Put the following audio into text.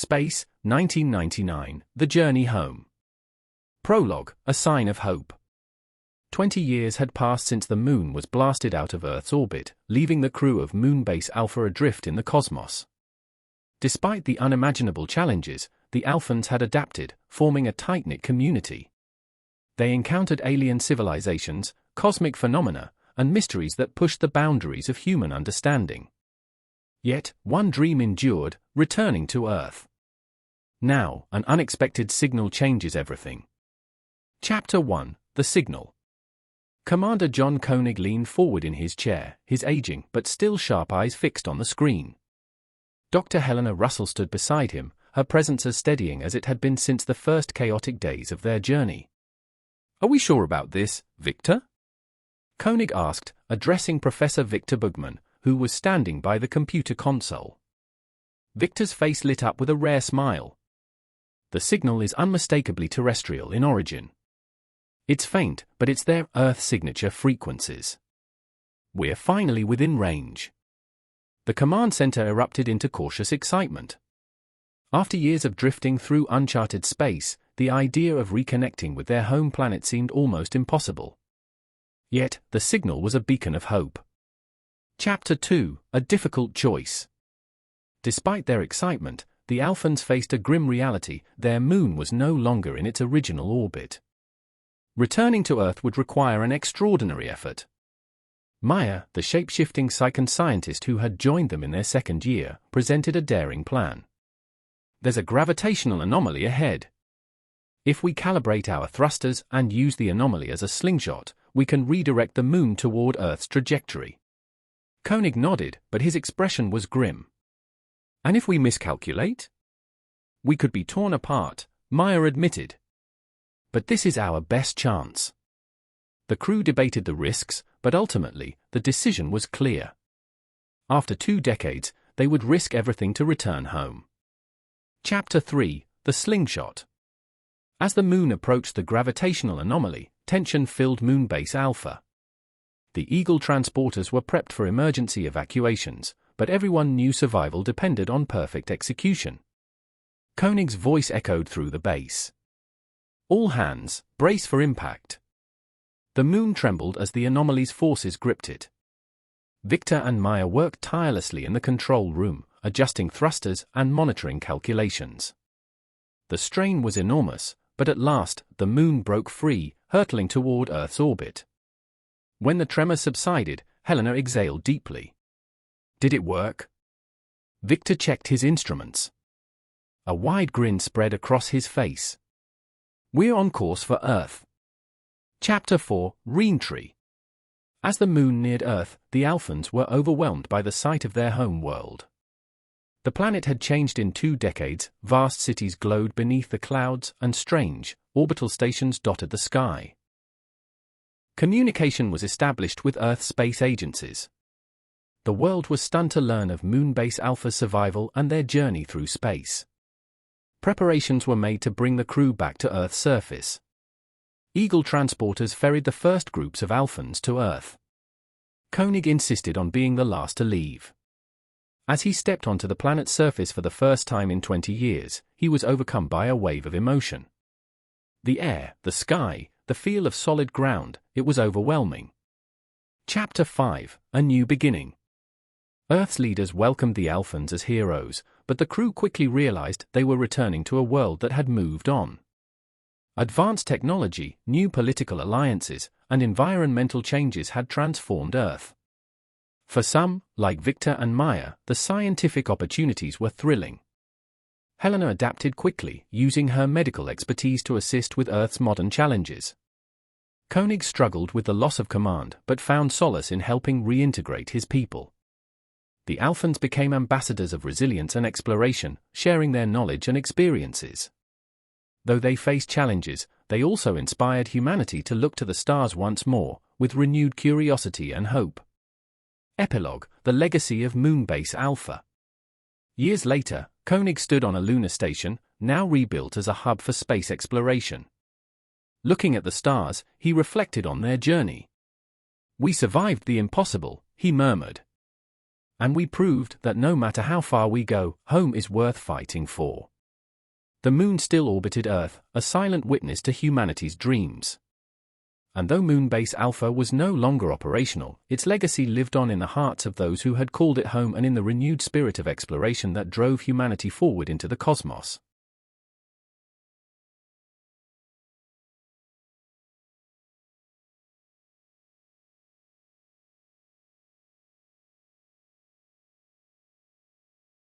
Space, 1999, The Journey Home. Prologue, a sign of hope. 20 years had passed since the Moon was blasted out of Earth's orbit, leaving the crew of Moonbase Alpha adrift in the cosmos. Despite the unimaginable challenges, the Alphans had adapted, forming a tight-knit community. They encountered alien civilizations, cosmic phenomena, and mysteries that pushed the boundaries of human understanding. Yet, one dream endured, returning to Earth. Now, an unexpected signal changes everything. Chapter 1, The Signal. Commander John Koenig leaned forward in his chair, his aging but still sharp eyes fixed on the screen. Dr. Helena Russell stood beside him, her presence as steadying as it had been since the first chaotic days of their journey. "Are we sure about this, Victor?" Koenig asked, addressing Professor Victor Bergman, who was standing by the computer console. Victor's face lit up with a rare smile. "The signal is unmistakably terrestrial in origin. It's faint, but it's their Earth signature frequencies. We're finally within range." The command center erupted into cautious excitement. After years of drifting through uncharted space, the idea of reconnecting with their home planet seemed almost impossible. Yet, the signal was a beacon of hope. Chapter 2, A Difficult Choice. Despite their excitement, the Alphans faced a grim reality: their moon was no longer in its original orbit. Returning to Earth would require an extraordinary effort. Maya, the shape-shifting psych scientist who had joined them in their second year, presented a daring plan. "There's a gravitational anomaly ahead. If we calibrate our thrusters and use the anomaly as a slingshot, we can redirect the moon toward Earth's trajectory." Koenig nodded, but his expression was grim. "And if we miscalculate? We could be torn apart," Maya admitted. "But this is our best chance." The crew debated the risks, but ultimately, the decision was clear. After 2 decades, they would risk everything to return home. Chapter 3, The Slingshot. As the moon approached the gravitational anomaly, tension filled Moonbase Alpha. The Eagle transporters were prepped for emergency evacuations, but everyone knew survival depended on perfect execution. Koenig's voice echoed through the base. "All hands, brace for impact." The moon trembled as the anomaly's forces gripped it. Victor and Maya worked tirelessly in the control room, adjusting thrusters and monitoring calculations. The strain was enormous, but at last, the moon broke free, hurtling toward Earth's orbit. When the tremor subsided, Helena exhaled deeply. "Did it work?" Victor checked his instruments. A wide grin spread across his face. "We're on course for Earth." Chapter 4, Reentry. As the moon neared Earth, the Alphans were overwhelmed by the sight of their home world. The planet had changed in 2 decades, vast cities glowed beneath the clouds, and strange, orbital stations dotted the sky. Communication was established with Earth space agencies. The world was stunned to learn of Moonbase Alpha's survival and their journey through space. Preparations were made to bring the crew back to Earth's surface. Eagle transporters ferried the first groups of Alphans to Earth. Koenig insisted on being the last to leave. As he stepped onto the planet's surface for the first time in 20 years, he was overcome by a wave of emotion. The air, the sky, the feel of solid ground, it was overwhelming. Chapter 5, A New Beginning. Earth's leaders welcomed the Alphans as heroes, but the crew quickly realized they were returning to a world that had moved on. Advanced technology, new political alliances, and environmental changes had transformed Earth. For some, like Victor and Maya, the scientific opportunities were thrilling. Helena adapted quickly, using her medical expertise to assist with Earth's modern challenges. Koenig struggled with the loss of command, but found solace in helping reintegrate his people. The Alphans became ambassadors of resilience and exploration, sharing their knowledge and experiences. Though they faced challenges, they also inspired humanity to look to the stars once more, with renewed curiosity and hope. Epilogue, The Legacy of Moonbase Alpha. Years later, Koenig stood on a lunar station, now rebuilt as a hub for space exploration. Looking at the stars, he reflected on their journey. "We survived the impossible," he murmured. "And we proved that no matter how far we go, home is worth fighting for." The Moon still orbited Earth, a silent witness to humanity's dreams. And though Moonbase Alpha was no longer operational, its legacy lived on in the hearts of those who had called it home and in the renewed spirit of exploration that drove humanity forward into the cosmos.